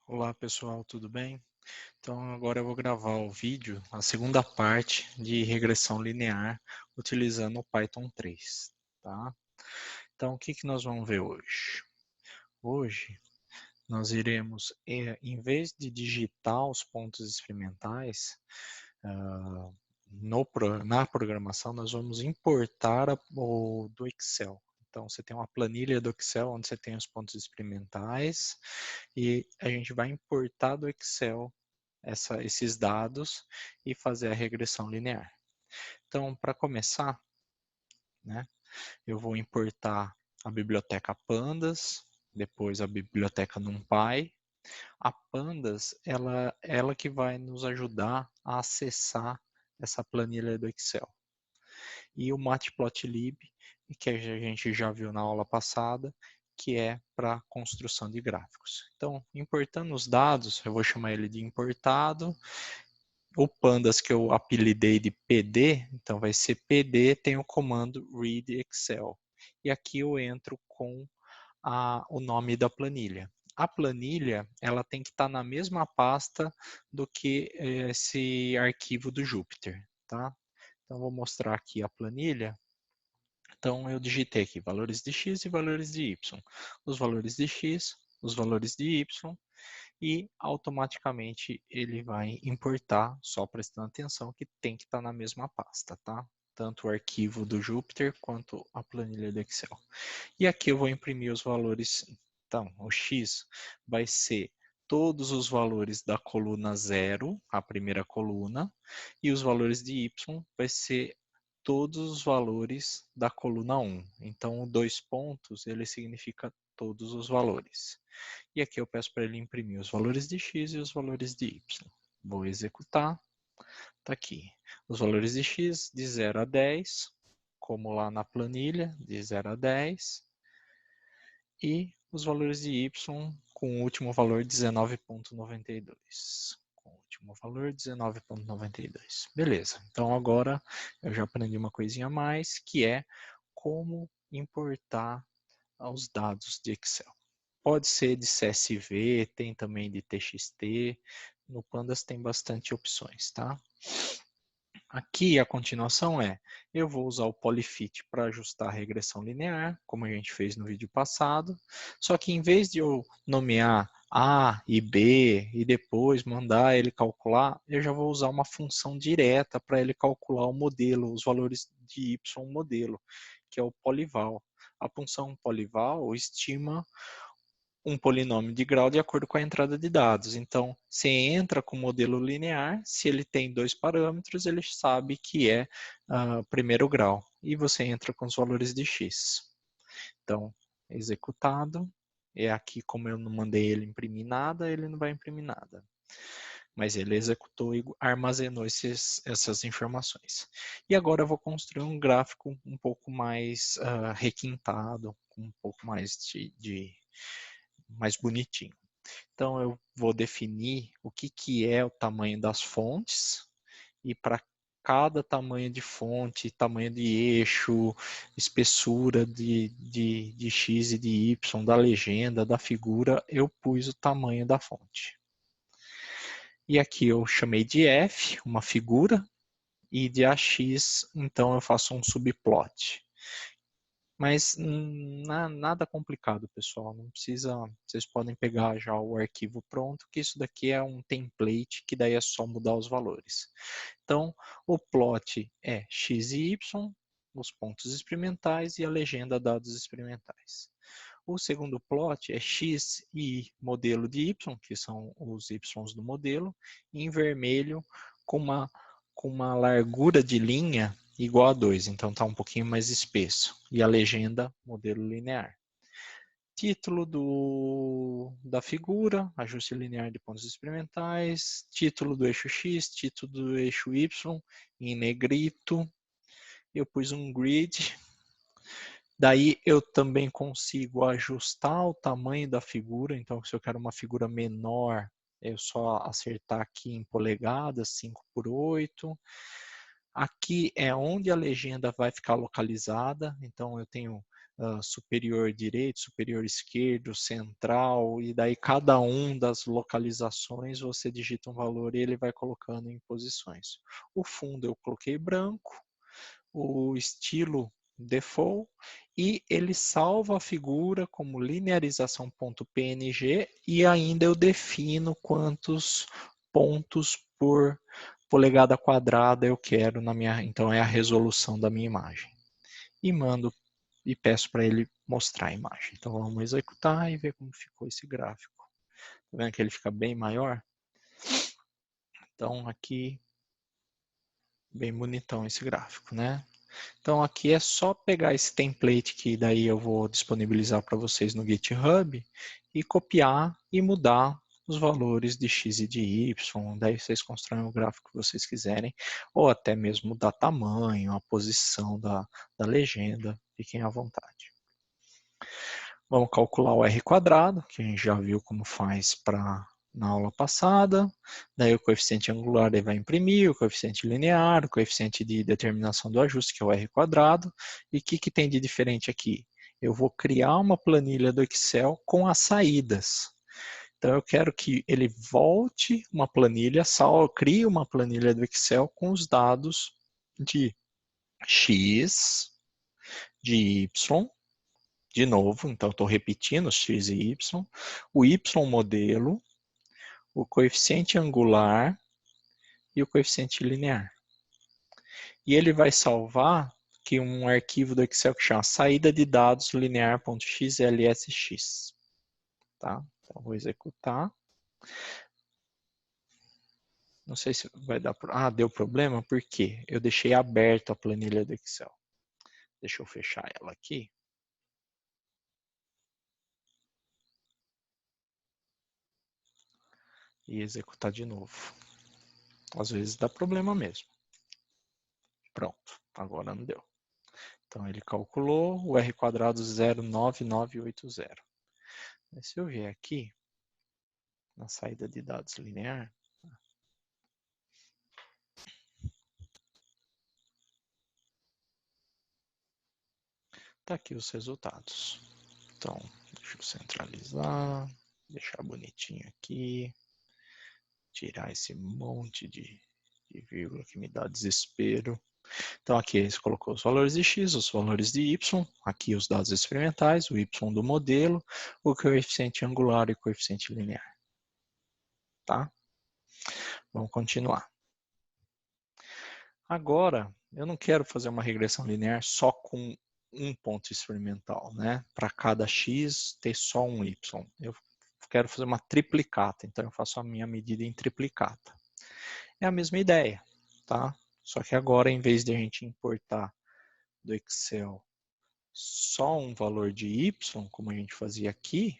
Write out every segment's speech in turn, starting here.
Olá pessoal, tudo bem? Então agora eu vou gravar o vídeo, a segunda parte de regressão linear utilizando o Python 3, tá? Então o que nós vamos ver hoje? Hoje nós iremos, em vez de digitar os pontos experimentais na programação, nós vamos importar o do Excel. Então você tem uma planilha do Excel onde você tem os pontos experimentais e a gente vai importar do Excel esses dados e fazer a regressão linear. Então, para começar, né, eu vou importar a biblioteca Pandas, depois a biblioteca NumPy. A Pandas, ela que vai nos ajudar a acessar essa planilha do Excel. E o Matplotlib, que a gente já viu na aula passada, que é para construção de gráficos. Então, importando os dados, eu vou chamar ele de importado. O pandas que eu apelidei de PD, então vai ser PD, tem o comando read Excel. E aqui eu entro com o nome da planilha. A planilha, ela tem que estar na mesma pasta do que esse arquivo do Jupyter, tá? Então, vou mostrar aqui a planilha. Então, eu digitei aqui valores de x e valores de y. Os valores de x, os valores de y, e automaticamente ele vai importar, só prestando atenção que tem que estar na mesma pasta, tá? Tanto o arquivo do Jupyter quanto a planilha do Excel. E aqui eu vou imprimir os valores. Então, o x vai ser todos os valores da coluna 0, a primeira coluna, e os valores de y vai ser todos os valores da coluna 1. Então, o 2 pontos, ele significa todos os valores. E aqui eu peço para ele imprimir os valores de x e os valores de y. Vou executar. Está aqui. Os valores de x de 0 a 10, como lá na planilha, de 0 a 10. E os valores de y com o último valor 19,92. Com o último valor 19,92. Beleza. Então agora eu já aprendi uma coisinha a mais, que é como importar os dados de Excel. Pode ser de CSV, tem também de TXT. No Pandas tem bastante opções, tá? Aqui a continuação eu vou usar o Polyfit para ajustar a regressão linear, como a gente fez no vídeo passado. Só que em vez de eu nomear A e B e depois mandar ele calcular, eu já vou usar uma função direta para ele calcular o modelo, os valores de Y modelo, que é o Polyval. A função Polyval estima um polinômio de grau de acordo com a entrada de dados. Então, você entra com o modelo linear, se ele tem 2 parâmetros, ele sabe que é primeiro grau. E você entra com os valores de x. Então, executado. É aqui, como eu não mandei ele imprimir nada, ele não vai imprimir nada. Mas ele executou e armazenou essas informações. E agora eu vou construir um gráfico um pouco mais requintado, com um pouco mais mais bonitinho. Então, eu vou definir o que é o tamanho das fontes e para cada tamanho de fonte, tamanho de eixo, espessura de X e de Y, da legenda, da figura, eu pus o tamanho da fonte. E aqui eu chamei de F, uma figura, e de AX, então eu faço um subplot. Mas nada complicado, pessoal. Não precisa. Vocês podem pegar já o arquivo pronto, que isso daqui é um template, que daí é só mudar os valores. Então, o plot é x e y, os pontos experimentais e a legenda dados experimentais. O segundo plot é x e modelo de y, que são os y do modelo, em vermelho, com uma largura de linha igual a 2, então está um pouquinho mais espesso. E a legenda, modelo linear. Título da figura, ajuste linear de pontos experimentais, título do eixo X, título do eixo Y, em negrito. Eu pus um grid. Daí eu também consigo ajustar o tamanho da figura, então se eu quero uma figura menor, eu só acertar aqui em polegadas, 5:8. Aqui é onde a legenda vai ficar localizada, então eu tenho superior direito, superior esquerdo, central, e daí cada um das localizações você digita um valor e ele vai colocando em posições. O fundo eu coloquei branco, o estilo default, e ele salva a figura como linearização.png e ainda eu defino quantos pontos por polegada quadrada eu quero na minha, então é a resolução da minha imagem. E mando e peço para ele mostrar a imagem. Então vamos executar e ver como ficou esse gráfico. Tá vendo que ele fica bem maior? Então aqui, bem bonitão esse gráfico, né? Então aqui é só pegar esse template que daí eu vou disponibilizar para vocês no GitHub e copiar e mudar os valores de x e de y, daí vocês constroem o gráfico que vocês quiserem, ou até mesmo dar tamanho, a posição da legenda, fiquem à vontade. Vamos calcular o R quadrado, que a gente já viu como faz na aula passada. Daí o coeficiente angular ele vai imprimir, o coeficiente linear, o coeficiente de determinação do ajuste, que é o R quadrado. E o que tem de diferente aqui? Eu vou criar uma planilha do Excel com as saídas. Então eu quero que ele volte uma planilha, crie uma planilha do Excel com os dados de X, de Y, de novo, então estou repetindo os x e y, o y modelo, o coeficiente angular e o coeficiente linear. E ele vai salvar aqui um arquivo do Excel que chama saída de dados linear.xlsx. Tá? Então vou executar. Não sei se vai dar... deu problema? Por quê? Eu deixei aberto a planilha do Excel. Deixa eu fechar ela aqui. E executar de novo. Às vezes dá problema mesmo. Pronto, agora não deu. Então ele calculou o R quadrado 09980. Mas se eu vier aqui, na saída de dados linear, está aqui os resultados. Então, deixa eu centralizar, deixar bonitinho aqui, tirar esse monte de vírgula que me dá desespero. Então aqui ele colocou os valores de x, os valores de y, aqui os dados experimentais, o y do modelo, o coeficiente angular e o coeficiente linear. Tá? Vamos continuar. Agora, eu não quero fazer uma regressão linear só com um ponto experimental, né? Para cada x ter só um y. Eu quero fazer uma triplicata, então eu faço a minha medida em triplicata. É a mesma ideia, tá? Só que agora, em vez de a gente importar do Excel só um valor de y, como a gente fazia aqui,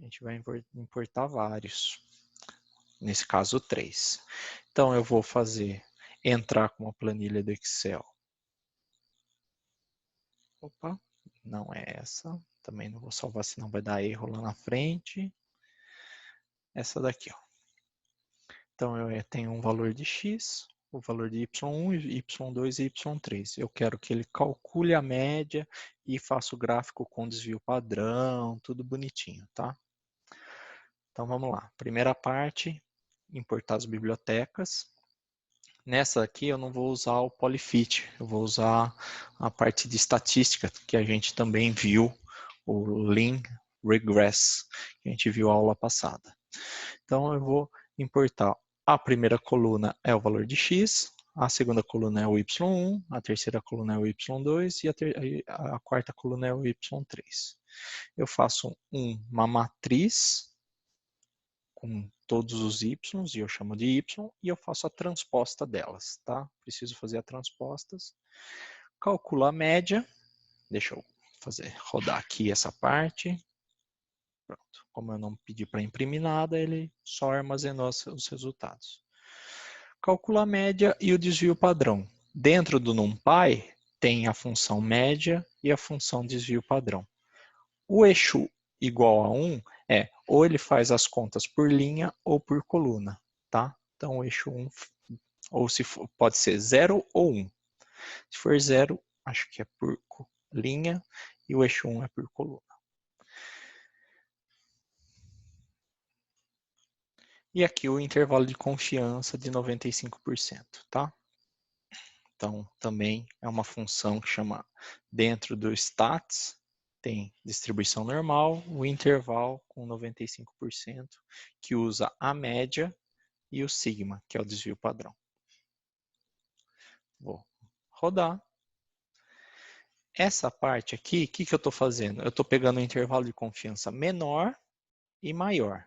a gente vai importar vários. Nesse caso, 3. Então, eu vou entrar com uma planilha do Excel. Opa, não é essa. Também não vou salvar, senão vai dar erro lá na frente. Essa daqui, ó. Então, eu tenho um valor de x, o valor de y1, y2 e y3. Eu quero que ele calcule a média e faça o gráfico com desvio padrão, tudo bonitinho, tá? Então, vamos lá. Primeira parte, importar as bibliotecas. Nessa aqui eu não vou usar o Polyfit, eu vou usar a parte de estatística que a gente também viu, o Lean Regress, que a gente viu a aula passada. Então eu vou importar a primeira coluna é o valor de x, a segunda coluna é o y1, a terceira coluna é o y2 e a quarta coluna é o y3. Eu faço uma matriz com todos os y, e eu chamo de y, e eu faço a transposta delas, tá? Preciso fazer a transpostas. Calculo a média. Deixa eu rodar aqui essa parte. Pronto. Como eu não pedi para imprimir nada, ele só armazenou os resultados. Calculo a média e o desvio padrão. Dentro do NumPy, tem a função média e a função desvio padrão. O eixo igual a 1 ou ele faz as contas por linha ou por coluna, tá? Então o eixo 1, ou se for, pode ser 0 ou 1. Se for 0, acho que é por linha, e o eixo 1 é por coluna. E aqui o intervalo de confiança de 95%, tá? Então, também é uma função que chama, dentro do stats, tem distribuição normal, o intervalo com 95%, que usa a média e o sigma, que é o desvio padrão. Vou rodar. Essa parte aqui, o que eu estou fazendo? Eu estou pegando um intervalo de confiança menor e maior.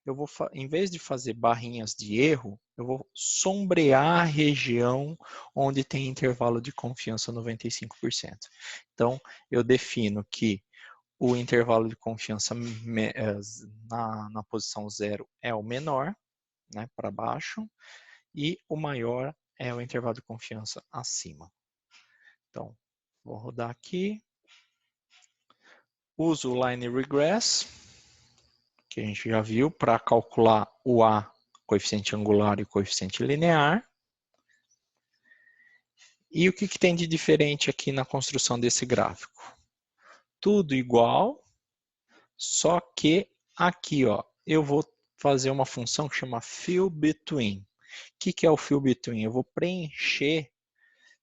Eu vou, em vez de fazer barrinhas de erro, eu vou sombrear a região onde tem intervalo de confiança 95%. Então, eu defino que o intervalo de confiança na posição 0 é o menor, né, para baixo, e o maior é o intervalo de confiança acima. Então, vou rodar aqui. Uso o line regress, que a gente já viu, para calcular o A, coeficiente angular e coeficiente linear. E o que tem de diferente aqui na construção desse gráfico? Tudo igual, só que aqui, ó, eu vou fazer uma função que chama fill between. O que é o fill between? Eu vou preencher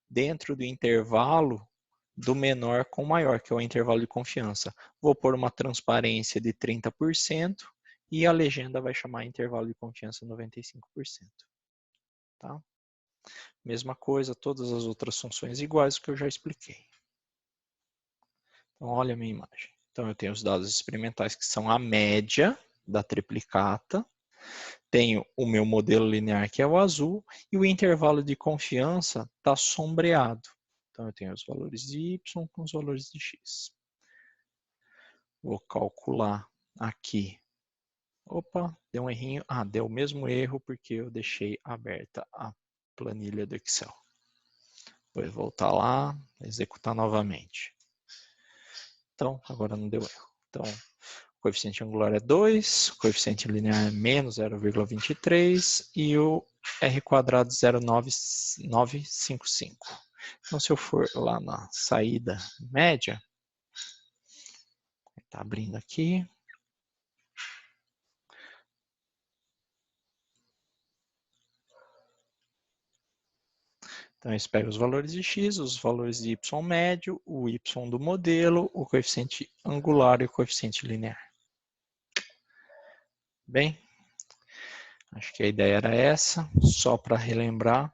dentro do intervalo do menor com o maior, que é o intervalo de confiança. Vou pôr uma transparência de 30% e a legenda vai chamar intervalo de confiança 95%. Tá? Mesma coisa, todas as outras funções iguais que eu já expliquei. Então, olha a minha imagem. Então, eu tenho os dados experimentais que são a média da triplicata, tenho o meu modelo linear, que é o azul, e o intervalo de confiança está sombreado. Então, eu tenho os valores de y com os valores de x. Vou calcular aqui. Opa, deu um errinho. Ah, deu o mesmo erro porque eu deixei aberta a planilha do Excel. Vou voltar lá, executar novamente. Então, agora não deu erro. Então, o coeficiente angular é 2, o coeficiente linear é menos 0,23 e o R quadrado 0,955. Então, se eu for lá na saída média, está abrindo aqui. Então, eles pegam os valores de x, os valores de y médio, o y do modelo, o coeficiente angular e o coeficiente linear. Bem, acho que a ideia era essa. Só para relembrar,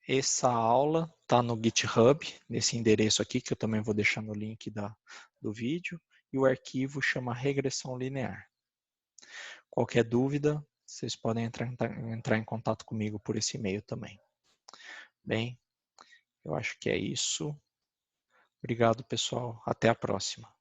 essa aula está no GitHub, nesse endereço aqui, que eu também vou deixar no link do vídeo, e o arquivo chama regressão linear. Qualquer dúvida, vocês podem entrar em contato comigo por esse e-mail também. Bem, eu acho que é isso. Obrigado, pessoal. Até a próxima.